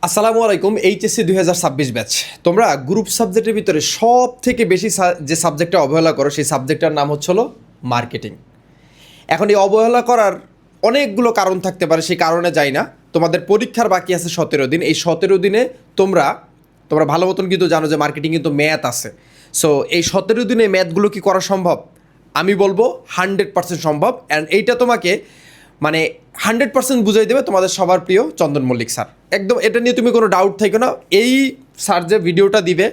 আসসালামু আলাইকুম। HSC 2026 batch. তোমরা গ্রুপ সাবজেক্টের ভিতরে সব থেকে বেশি যে সাবজেক্টটা অবহেলা করো সেই সাবজেক্টটার নাম হলো মার্কেটিং। এখন এই অবহেলা করার অনেকগুলো কারণ থাকতে পারে, সেই কারণে যাই না। তোমাদের পরীক্ষার বাকি আছে 17 দিন। এই 17 দিনে তোমরা ভালো মতন কিন্তু জানো যে মার্কেটিং কিন্তু ম্যাথ আছে। সো এই 17 দিনে ম্যাথগুলো কি করা সম্ভব? আমি বলবো 100% সম্ভব। অ্যান্ড এইটা তোমাকে 100% বুঝাই দেবে তোমাদের সবার প্রিয় চন্দন মল্লিক স্যার। একদম এটা নিয়ে তুমি কোনো ডাউট থাকো না। এই স্যার যে ভিডিওটা দিবে,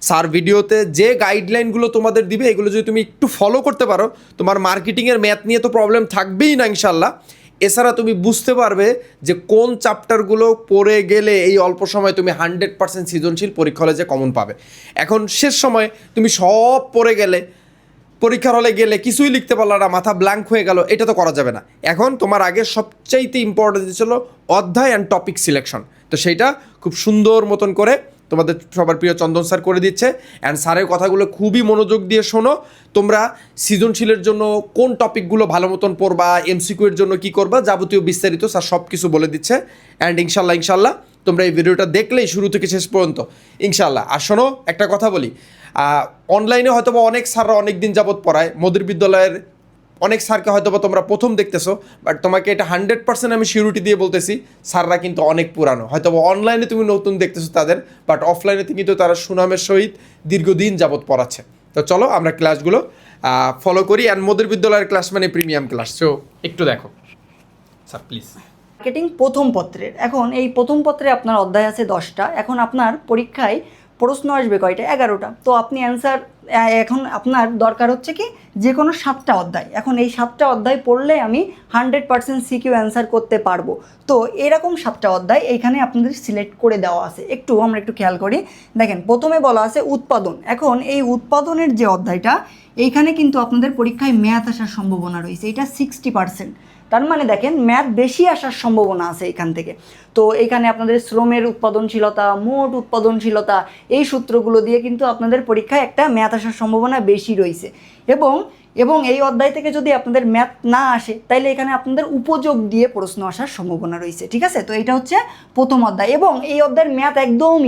স্যার ভিডিওতে যে গাইডলাইনগুলো তোমাদের দিবে এগুলো যদি তুমি একটু ফলো করতে পারো, তোমার মার্কেটিংয়ের ম্যাথ নিয়ে তো প্রবলেম থাকবেই না ইনশাল্লাহ। এছাড়া তুমি বুঝতে পারবে যে কোন চ্যাপ্টারগুলো পড়ে গেলে এই অল্প সময় তুমি 100% সৃজনশীল পরীক্ষা হলে যে কমন পাবে। এখন শেষ সময় তুমি সব পড়ে গেলে, পরীক্ষার হলে গেলে কিছুই লিখতে পারলো না, মাথা ব্ল্যাঙ্ক হয়ে গেল, এটা তো করা যাবে না। এখন তোমার আগে সবচাইতে ইম্পর্টেন্ট ছিল অধ্যায় অ্যান্ড টপিক সিলেকশন। তো সেইটা খুব সুন্দর মতন করে তোমাদের সবার প্রিয় চন্দন স্যার করে দিচ্ছে। অ্যান্ড স্যারের কথাগুলো খুবই মনোযোগ দিয়ে শোনো। তোমরা সৃজনশীলের জন্য কোন টপিকগুলো ভালো মতন পড়বা, এমসিকিউ এর জন্য কী করবা, যাবতীয় বিস্তারিত স্যার সব কিছু বলে দিচ্ছে। অ্যান্ড ইনশাল্লাহ তোমরা এই ভিডিওটা দেখলেই শুরু থেকে শেষ পর্যন্ত ইনশাল্লাহ। আর শোনো, একটা কথা বলি, অনলাইনে হয়তো বা অনেক স্যাররা অনেক দিন যাবৎ পড়ায়, মোদির বিদ্যালয়ের অনেক স্যারকে হয়তো বা তোমরা প্রথম দেখতেছো, বাট তোমাকে এটা 100% আমি সিউরিটি দিয়ে বলতেছি, স্যাররা কিন্তু অনেক পুরানো। হয়তো বা অনলাইনে তুমি নতুন দেখতেছো তাদের, বাট অফলাইনে কিন্তু তারা সুনামের সহিত দীর্ঘদিন যাবৎ পড়াচ্ছে। তো চলো আমরা ক্লাসগুলো ফলো করি। অ্যান্ড মোদির বিদ্যালয়ের ক্লাস মানে প্রিমিয়াম ক্লাস। সো একটু দেখো স্যার প্লিজ। মার্কেটিং প্রথম পত্রের, এখন এই প্রথম পত্রে আপনার অধ্যায় আছে 10টা। এখন আপনার পরীক্ষায় প্রশ্ন আসবে কয়টা? 11টা। তো আপনি অ্যান্সার, এখন আপনার দরকার হচ্ছে কি যে কোনো 7টা অধ্যায়। এখন এই 7টা অধ্যায় পড়লে আমি 100% সিকিউ অ্যান্সার করতে পারবো। তো এরকম 7টা অধ্যায় এইখানে আপনাদের সিলেক্ট করে দেওয়া আছে। আমরা একটু খেয়াল করি। দেখেন, প্রথমে বলা আছে উৎপাদন। এখন এই উৎপাদনের যে অধ্যায়টা, এইখানে কিন্তু আপনাদের পরীক্ষায় ম্যাথ আসার সম্ভাবনা রয়েছে। এটা 60%। তার মানে দেখেন, ম্যাথ বেশি আসার সম্ভাবনা আছে এখান থেকে। তো এখানে আপনাদের শ্রমের উৎপাদনশীলতা, মোট উৎপাদনশীলতা, এই সূত্রগুলো দিয়ে কিন্তু আপনাদের পরীক্ষায় একটা ম্যাথ আসার সম্ভাবনা বেশি রয়েছে। এবং এই অধ্যায় থেকে যদি আপনাদের ম্যাথ না আসে, তাইলে এখানে আপনাদের উপযোগ দিয়ে প্রশ্ন আসার সম্ভাবনা রয়েছে। ঠিক আছে? তো এটা হচ্ছে প্রথম অধ্যায়, এবং এই অধ্যায়ের ম্যাথ একদম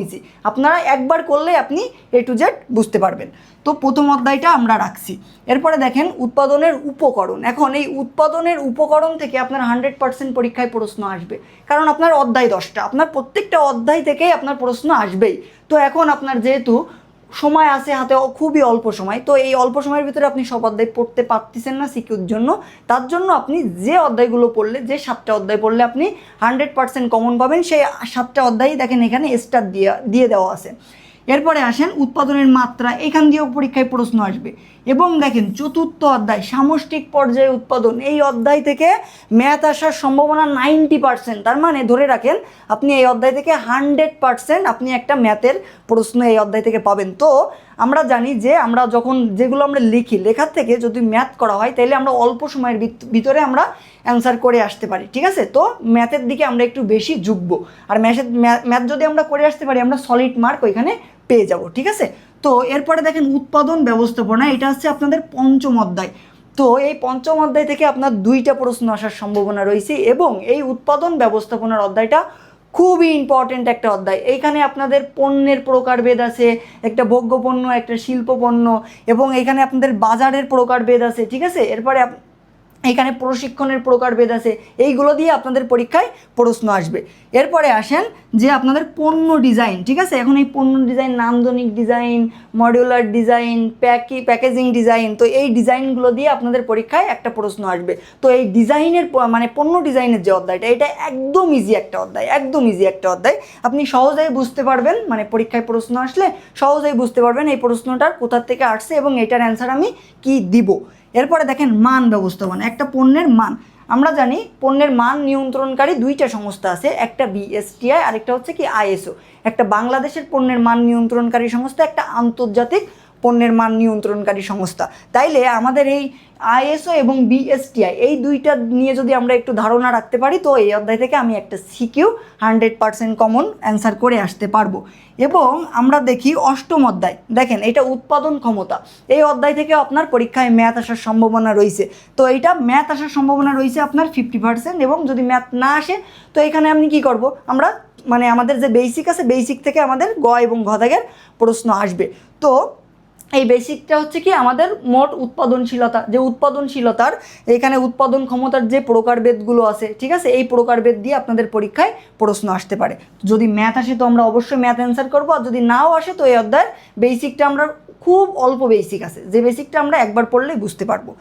ইজি। আপনারা একবার করলে আপনি A to Z বুঝতে পারবেন। তো প্রথম অধ্যায়টা আমরা রাখছি। এরপরে দেখেন উৎপাদনের উপকরণ। এখন এই উৎপাদনের উপকরণ থেকে আপনার 100% পরীক্ষায় প্রশ্ন আসবে, কারণ আপনার অধ্যায় 10টা, আপনার প্রত্যেকটা অধ্যায় থেকেই আপনার প্রশ্ন আসবেই। তো এখন আপনার যেহেতু সময় আছে হাতে, খুবই অল্প সময়, তো এই অল্প সময়ের ভিতরে আপনি সব অধ্যায় পড়তে পারতেছেন না সিকিউর জন্য। তার জন্য আপনি যে অধ্যায়গুলো পড়লে, যে 7টা অধ্যায় পড়লে আপনি 100% কমন পাবেন, সেই 7টা অধ্যায়ই দেখেন এখানে স্টার দিয়ে দেওয়া আছে। এরপরে আসেন উৎপাদনের মাত্রা, এখান দিয়েও পরীক্ষায় প্রশ্ন আসবে। এবং দেখেন চতুর্থ অধ্যায় সামষ্টিক পর্যায়ে উৎপাদন, এই অধ্যায় থেকে ম্যাথ আসার সম্ভাবনা 90%। তার মানে ধরে রাখেন আপনি এই অধ্যায় থেকে 100% আপনি একটা ম্যাথের প্রশ্ন এই অধ্যায় থেকে পাবেন। তো আমরা জানি যে আমরা যখন যেগুলো আমরা লিখি, লেখার থেকে যদি ম্যাথ করা হয় তাহলে আমরা অল্প সময়ের ভিতরে আমরা অ্যান্সার করে আসতে পারি। ঠিক আছে? তো ম্যাথের দিকে আমরা একটু বেশি ঝুঁকবো, আর ম্যাথ যদি আমরা করে আসতে পারি, আমরা সলিড মার্ক ওইখানে পেয়ে যাব। ঠিক আছে? তো এরপরে দেখেন উৎপাদন ব্যবস্থাপনা, এটা হচ্ছে আপনাদের পঞ্চম অধ্যায়। তো এই পঞ্চম অধ্যায় থেকে আপনার 2টা প্রশ্ন আসার সম্ভাবনা রয়েছে, এবং এই উৎপাদন ব্যবস্থাপনার অধ্যায়টা খুবই ইম্পর্টেন্ট একটা অধ্যায়। এইখানে আপনাদের পণ্যের প্রকারভেদ আছে, একটা ভোগ্য পণ্য, একটা শিল্প পণ্য, এবং এইখানে আপনাদের বাজারের প্রকারভেদ আছে। ঠিক আছে? এরপরে এখানে প্রশিক্ষণের প্রকারভেদ আছে। এইগুলো দিয়ে আপনাদের পরীক্ষায় প্রশ্ন আসবে। এরপরে আসেন যে আপনাদের পণ্য ডিজাইন। ঠিক আছে? এখন এই পণ্য ডিজাইন, নান্দনিক design, modular design, packaging design, তো এই ডিজাইনগুলো দিয়ে আপনাদের পরীক্ষায় একটা প্রশ্ন আসবে। তো এই ডিজাইনের পণ্য ডিজাইনের যে অধ্যায়টা, এটা একদম ইজি একটা অধ্যায়। আপনি সহজেই বুঝতে পারবেন, পরীক্ষায় প্রশ্ন আসলে সহজেই বুঝতে পারবেন এই প্রশ্নটার কোথা থেকে আসছে এবং এটার অ্যান্সার আমি কি দিব। এরপরে দেখেন মান ব্যবস্থাপনা, একটা পণ্যের মান। আমরা জানি পণ্যের মান নিয়ন্ত্রণকারী 2টা সংস্থা আছে, একটা বিএসটিআই আর একটা হচ্ছে কি আইএসও। একটা বাংলাদেশের পণ্যের মান নিয়ন্ত্রণকারী সংস্থা, একটা আন্তর্জাতিক পণ্যের মান নিয়ন্ত্রণকারী সংস্থা। তাইলে আমাদের এই আইএসও এবং বিএসটিআই, এই 2টা নিয়ে যদি আমরা একটু ধারণা রাখতে পারি, তো এই অধ্যায় থেকে আমি একটা সিকিউ 100% কমন অ্যান্সার করে আসতে পারবো। এবং আমরা দেখি অষ্টম অধ্যায়, দেখেন এটা উৎপাদন ক্ষমতা। এই অধ্যায় থেকে আপনার পরীক্ষায় ম্যাথ আসার সম্ভাবনা রয়েছে। তো এইটা ম্যাথ আসার সম্ভাবনা রয়েছে আপনার 50%, এবং যদি ম্যাথ না আসে তো এখানে আপনি কি করব, আমরা মানে আমাদের যে বেসিক আছে বেসিক থেকে আমাদের গ এবং ঘ দাগের প্রশ্ন আসবে। তো এই বেসিকটা হচ্ছে কি আমাদের মোট উৎপাদনশীলতা, যে উৎপাদনশীলতার এখানে উৎপাদন ক্ষমতার যে প্রকারভেদগুলো আছে, ঠিক আছে, এই প্রকারভেদ দিয়ে আপনাদের পরীক্ষায় প্রশ্ন আসতে পারে। যদি ম্যাথ আসে তো আমরা অবশ্যই ম্যাথ অ্যান্সার করবো, আর যদি নাও আসে তো এই অধ্যায়ের বেসিকটা আমরা খুব অল্প বেসিক আছে, যে বেসিকটা আমরা একবার পড়লেই বুঝতে পারবো।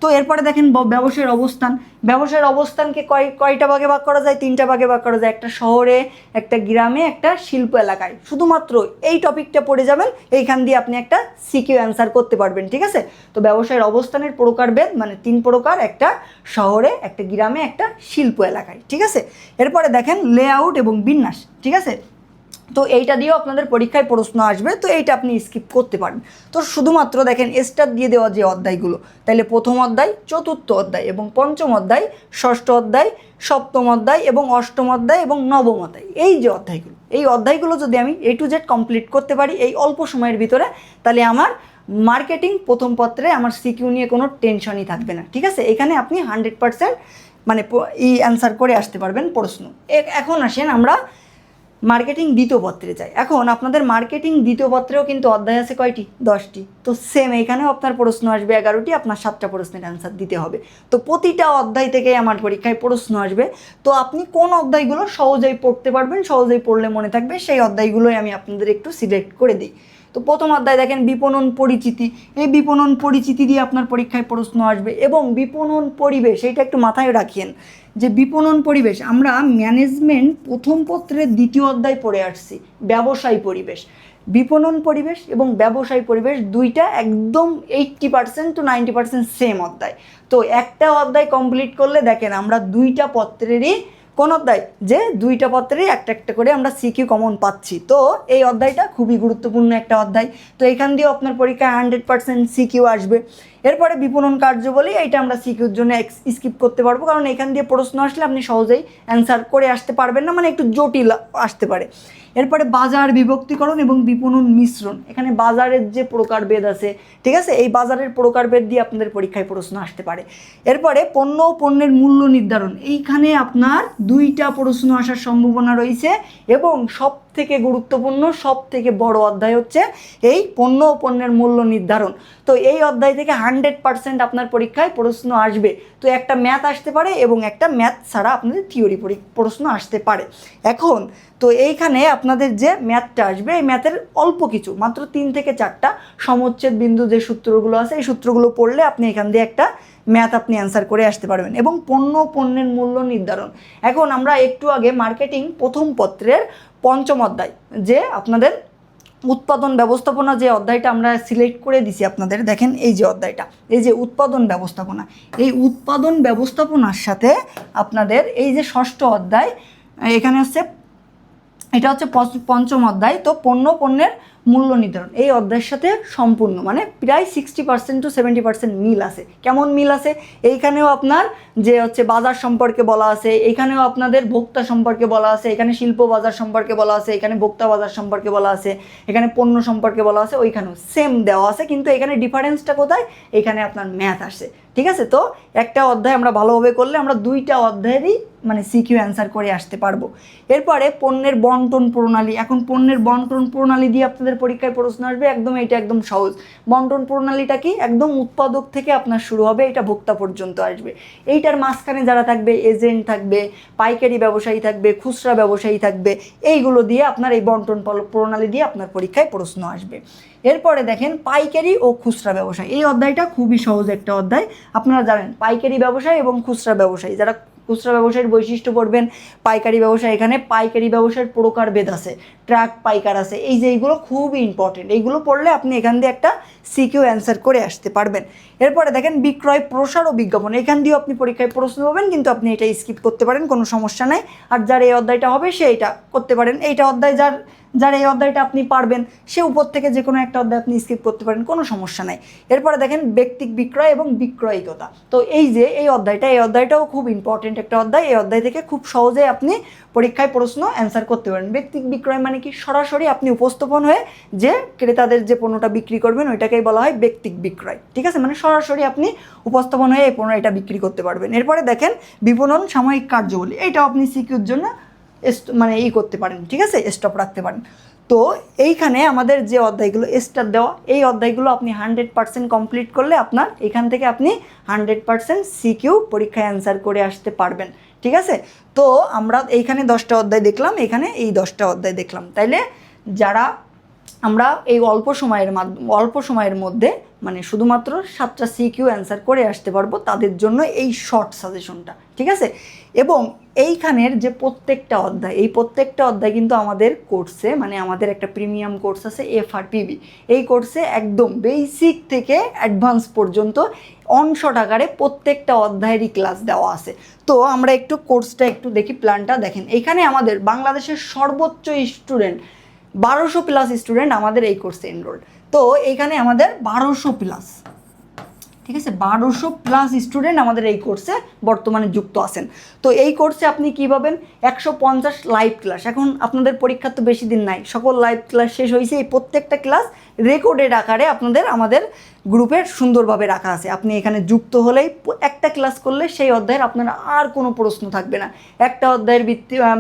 তো এরপরে দেখেন ব্যবসায়ের অবস্থান। ব্যবসায়ের অবস্থানকে কয়টা ভাগে ভাগ করা যায়? 3টা ভাগে ভাগ করা যায়, একটা শহরে, একটা গ্রামে, একটা শিল্প এলাকায়। শুধুমাত্র এই টপিকটা পড়ে যাবেন, এইখান দিয়ে আপনি একটা সিকিউ অ্যান্সার করতে পারবেন, ঠিক আছে। তো ব্যবসায়ের অবস্থানের প্রকারভেদ মানে 3 প্রকার, একটা শহরে, একটা গ্রামে, একটা শিল্প এলাকায়, ঠিক আছে। এরপরে দেখেন লেআউট এবং বিন্যাস, ঠিক আছে। তো এইটা দিয়েও আপনাদের পরীক্ষায় প্রশ্ন আসবে, তো এইটা আপনি স্কিপ করতে পারেন। তো শুধুমাত্র দেখেন স্টার দিয়ে দেওয়া যে অধ্যায়গুলো, তাইলে প্রথম অধ্যায়, চতুর্থ অধ্যায় এবং পঞ্চম অধ্যায়, ষষ্ঠ অধ্যায়, সপ্তম অধ্যায় এবং অষ্টম অধ্যায় এবং নবম অধ্যায়, এই যে অধ্যায়গুলো, এই অধ্যায়গুলো যদি আমি A to Z কমপ্লিট করতে পারি এই অল্প সময়ের ভিতরে, তাহলে আমার মার্কেটিং প্রথম পত্রে আমার সিকিউ নিয়ে কোনো টেনশনই থাকবে না, ঠিক আছে। এখানে আপনি 100% মানে অ্যান্সার করে আসতে পারবেন প্রশ্ন। এখন আসেন আমরা মার্কেটিং দ্বিতীয় পত্রে যাই। এখন আপনাদের মার্কেটিং দ্বিতীয় পত্রেও কিন্তু অধ্যায় আছে কয়টি? 10টি। তো সেম এখানেও আপনার প্রশ্ন আসবে 11টি, আপনার 7টা প্রশ্নের অ্যান্সার দিতে হবে। তো প্রতিটা অধ্যায় থেকে আমার পরীক্ষায় প্রশ্ন আসবে। তো আপনি কোন অধ্যায়গুলো সহজেই পড়তে পারবেন, সহজেই পড়লে মনে থাকবে, সেই অধ্যায়গুলোই আমি আপনাদের একটু সিলেক্ট করে দিই। তো প্রথম অধ্যায় দেখেন বিপণন পরিচিতি। এই বিপণন পরিচিতি দিয়ে আপনার পরীক্ষায় প্রশ্ন আসবে। এবং বিপণন পরিবেশ, এটা একটু মাথায় রাখিয়েন যে বিপণন পরিবেশ আমরা ম্যানেজমেন্ট প্রথম পত্রের দ্বিতীয় অধ্যায় পড়ে আসছি, ব্যবসায় পরিবেশ। বিপণন পরিবেশ এবং ব্যবসায় পরিবেশ দুইটা একদম 80% to 90% সেম অধ্যায়। তো একটা অধ্যায় কমপ্লিট করলে দেখেন আমরা দুইটা পত্রেরই কোন অধ্যায়, যে দুইটা পত্রেই একটা একটা করে আমরা সিকিউ কমন পাচ্ছি। তো এই অধ্যায়টা খুবই গুরুত্বপূর্ণ একটা অধ্যায়। তো এখান দিয়েও আপনার পরীক্ষায় 100% সিকিউ আসবে। এরপরে বিপণন কার্যাবলী, এইটা আমরা সিকিউর জন্য স্কিপ করতে পারবো, কারণ এখান দিয়ে প্রশ্ন আসলে আপনি সহজেই অ্যান্সার করে আসতে পারবেন না, মানে একটু জটিল আসতে পারে। এরপরে বাজার বিভক্তিকরণ এবং বিপণন মিশ্রণ, এখানে বাজারের যে প্রকারভেদ আছে, ঠিক আছে, এই বাজারের প্রকারভেদ দিয়ে আপনাদের পরীক্ষায় প্রশ্ন আসতে পারে। এরপরে পণ্য ও পণ্যের মূল্য নির্ধারণ, এইখানে আপনার দুইটা প্রশ্ন আসার সম্ভাবনা রয়েছে। এবং সব থেকে গুরুত্বপূর্ণ, সব থেকে বড় অধ্যায় হচ্ছে এই পণ্য ও পণ্যের মূল্য নির্ধারণ। তো এই অধ্যায় থেকে 100% আপনার পরীক্ষায় প্রশ্ন আসবে। তো একটা ম্যাথ আসতে পারে এবং একটা ম্যাথ ছাড়া আপনাদের থিওরি প্রশ্ন আসতে পারে। এখন তো এইখানে আপনাদের যে ম্যাথটা আসবে, এই ম্যাথের অল্প কিছু, মাত্র 3 থেকে 4টা সমচ্ছেদ বিন্দু যে সূত্রগুলো আছে, এই সূত্রগুলো পড়লে আপনি এখান দিয়ে একটা ম্যাথ আপনি অ্যান্সার করে আসতে পারবেন। এবং পণ্য পণ্যের মূল্য নির্ধারণ, এখন আমরা একটু আগে মার্কেটিং প্রথম পত্রের পঞ্চম অধ্যায়, যে আপনাদের উৎপাদন ব্যবস্থাপনা, যে অধ্যায়টা আমরা সিলেক্ট করে দিছি আপনাদের, দেখেন এই যে অধ্যায়টা, এই যে উৎপাদন ব্যবস্থাপনা, এই উৎপাদন ব্যবস্থাপনার সাথে আপনাদের এই যে ষষ্ঠ অধ্যায়, এখানে হচ্ছে এটা হচ্ছে পঞ্চম অধ্যায়। তো পণ্য পণ্যের মূল্য নির্ধারণ এই অধ্যায়ের সাথে সম্পূর্ণ মানে প্রায় 60% to 70% মিল আছে। কেমন মিল আছে? এইখানেও আপনার যে হচ্ছে বাজার সম্পর্কে বলা আছে, এইখানেও আপনাদের ভোক্তা সম্পর্কে বলা আছে, এখানে শিল্প বাজার সম্পর্কে বলা আছে, এখানে ভোক্তা বাজার সম্পর্কে বলা আছে, এখানে পণ্য সম্পর্কে বলা আছে, ওইখানেও সেম দেওয়া আছে, কিন্তু এখানে ডিফারেন্সটা কোথায়? এখানে আপনার ম্যাথ আসে, ঠিক আছে। তো একটা অধ্যায় আমরা ভালোভাবে করলে আমরা দুইটা অধ্যায়েরই মানে সিকিউ অ্যান্সার করে আসতে পারবো। এরপরে পণ্যের বন্টন প্রণালী, এখন পণ্যের বন্টন প্রণালী দিয়ে আপনাদের পরীক্ষায় প্রশ্ন আসবে, একদম এটা একদম সহজ। বন্টন প্রণালীটা কি? একদম উৎপাদক থেকে আপনার শুরু হবে, এটা ভোক্তা পর্যন্ত আসবে। এইটার মাঝখানে যারা থাকবে, এজেন্ট থাকবে, পাইকারি ব্যবসায়ী থাকবে, খুচরা ব্যবসায়ী থাকবে, এইগুলো দিয়ে আপনার এই বন্টন প্রণালী দিয়ে আপনার পরীক্ষায় প্রশ্ন আসবে। এরপরে দেখেন পাইকারি ও খুচরা ব্যবসায়ী, এই অধ্যায়টা খুবই সহজ একটা অধ্যায়। আপনারা জানেন পাইকারি ব্যবসায়ী এবং খুচরা ব্যবসায়ী, যারা খুচরা ব্যবসায়ীর বৈশিষ্ট্য পড়বেন, পাইকারি ব্যবসায়, এখানে পাইকারি ব্যবসায়ের প্রকারভেদ আছে, ট্রাক পাইকার আছে, এই যে এইগুলো খুবই ইম্পর্টেন্ট, এইগুলো পড়লে আপনি এখান দিয়ে একটা সিকিউ অ্যান্সার করে আসতে পারবেন। এরপরে দেখেন বিক্রয় প্রসার ও বিজ্ঞাপন, এখান দিয়েও আপনি পরীক্ষায় প্রশ্ন পাবেন, কিন্তু আপনি এটা স্কিপ করতে পারেন, কোনো সমস্যা নাই। আর যার এই অধ্যায়টা হবে সে এটা করতে পারেন, এইটা অধ্যায় যার এই অধ্যায়টা আপনি পারবেন সে উপর থেকে যে কোনো একটা অধ্যায় আপনি স্কিপ করতে পারেন, কোনো সমস্যা নাই। এরপরে দেখেন ব্যক্তিক বিক্রয় এবং বিক্রয়িকতা, তো এই যে এই অধ্যায়টাও খুব ইম্পর্টেন্ট একটা অধ্যায়। এই অধ্যায় থেকে খুব সহজে আপনি পরীক্ষায় প্রশ্ন অ্যান্সার করতে পারেন। ব্যক্তিক বিক্রয় মানে কি? সরাসরি আপনি উপস্থাপন হয়ে যে ক্রেতাদের যে পণ্যটা বিক্রি করবেন ওইটাকেই বলা হয় ব্যক্তিক বিক্রয়, ঠিক আছে, মানে সরাসরি আপনি উপস্থাপন হয়ে এই পণ্য এটা বিক্রি করতে পারবেন। এরপরে দেখেন বিপণন সাময়িক কার্যাবলী, এইটাও আপনি সিকিউর জন্য মানে করতে পারেন, ঠিক আছে, স্টপ রাখতে পারেন। তো এইখানে আমাদের যে অধ্যায়গুলো স্টার দেওয়া, এই অধ্যায়গুলো আপনি 100% কমপ্লিট করলে আপনার এখান থেকে আপনি 100% সিকিউ পরীক্ষায় অ্যান্সার করে আসতে পারবেন, ঠিক আছে। তো আমরা এইখানে 10টা অধ্যায় দেখলাম, এখানে এই 10টা অধ্যায় দেখলাম। তাইলে যারা আমরা এই অল্প সময়ের মধ্যে মানে শুধুমাত্র 7টা সিকিউ অ্যান্সার করে আসতে পারবো, তাদের জন্য এই শর্ট সাজেশনটা, ঠিক আছে। এবং এইখানের যে প্রত্যেকটা অধ্যায়, এই প্রত্যেকটা অধ্যায় কিন্তু আমাদের কোর্সে, মানে আমাদের একটা প্রিমিয়াম কোর্স আছে FRPB, এই কোর্সে একদম বেসিক থেকে অ্যাডভান্স পর্যন্ত অনশট আকারে প্রত্যেকটা অধ্যায়েরই ক্লাস দেওয়া আছে। তো আমরা একটু কোর্সটা একটু দেখি, প্ল্যানটা দেখেন। এখানে আমাদের বাংলাদেশের সর্বোচ্চ স্টুডেন্ট 1200+ স্টুডেন্ট আমাদের এই কোর্সে এনরোল্ড। তো এইখানে আমাদের 1200+, ঠিক আছে, 1200+ স্টুডেন্ট আমাদের এই কোর্সে বর্তমানে যুক্ত আছেন। তো এই কোর্সে আপনি কী পাবেন, 150 লাইভ ক্লাস। এখন আপনাদের পরীক্ষার তো বেশি দিন নাই, সকল লাইভ ক্লাস শেষ হয়েছে। এই প্রত্যেকটা ক্লাস রেকর্ডেড আকারে আমাদের গ্রুপে সুন্দরভাবে রাখা আছে। আপনি এখানে যুক্ত হলেই একটা ক্লাস করলে সেই অধ্যায়ের আপনার আর কোনো প্রশ্ন থাকবে না। একটা অধ্যায়ের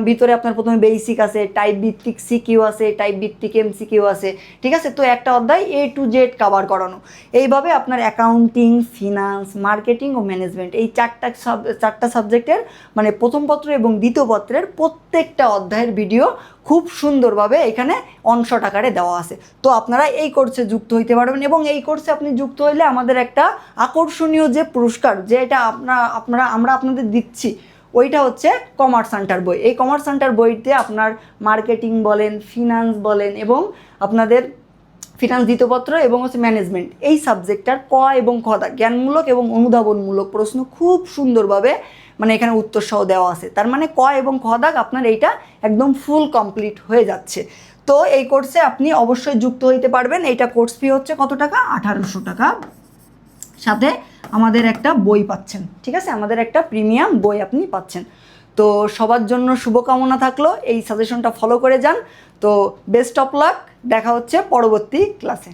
ভিতরে আপনার প্রথমে বেসিক আছে, টাইপ ভিত্তিক সিকিউ আছে, টাইপ ভিত্তিক MCQ আছে, ঠিক আছে। তো একটা অধ্যায় A to Z কভার করানো। এইভাবে আপনার অ্যাকাউন্টিং, ফিনান্স, মার্কেটিং ও ম্যানেজমেন্ট, এই চারটা সাবজেক্টের মানে প্রথম পত্র এবং দ্বিতীয় পত্রের প্রত্যেকটা অধ্যায়ের ভিডিও খুব সুন্দরভাবে এখানে অনশট আকারে দেওয়া আছে। তো আপনারা এই কোর্সে যুক্ত হইতে পারবেন, এবং এই কোর্সে আপনি যুক্ত হইলে আমাদের একটা আকর্ষণীয় যে পুরস্কার, যে এটা আমরা আপনাদের দিচ্ছি, ওইটা হচ্ছে কমার্স সেন্টার বই। এই কমার্স সেন্টার বইতে আপনার মার্কেটিং বলেন, ফিনান্স বলেন, এবং আপনাদের ফিনান্স দ্বিতীয়পত্র এবং হচ্ছে ম্যানেজমেন্ট, এই সাবজেক্টটার ক এবং খ দাগ জ্ঞানমূলক এবং অনুধাবনমূলক প্রশ্ন খুব সুন্দরভাবে মানে এখানে উত্তর সহ দেওয়া আছে। তার মানে ক এবং খ দাগ আপনার এইটা একদম ফুল কমপ্লিট হয়ে যাচ্ছে। তো এই কোর্সে আপনি অবশ্যই যুক্ত হইতে পারবেন। এইটা কোর্স ফি হচ্ছে কত টাকা, 1800 টাকা। সাথে আমাদের একটা বই পাচ্ছেন, ঠিক আছে, আমাদের একটা প্রিমিয়াম বই আপনি পাচ্ছেন। তো সবার জন্য শুভকামনা থাকলো, এই সাজেশনটা ফলো করে যান। তো বেস্ট অফ লাক, দেখা হচ্ছে পরবর্তী ক্লাসে।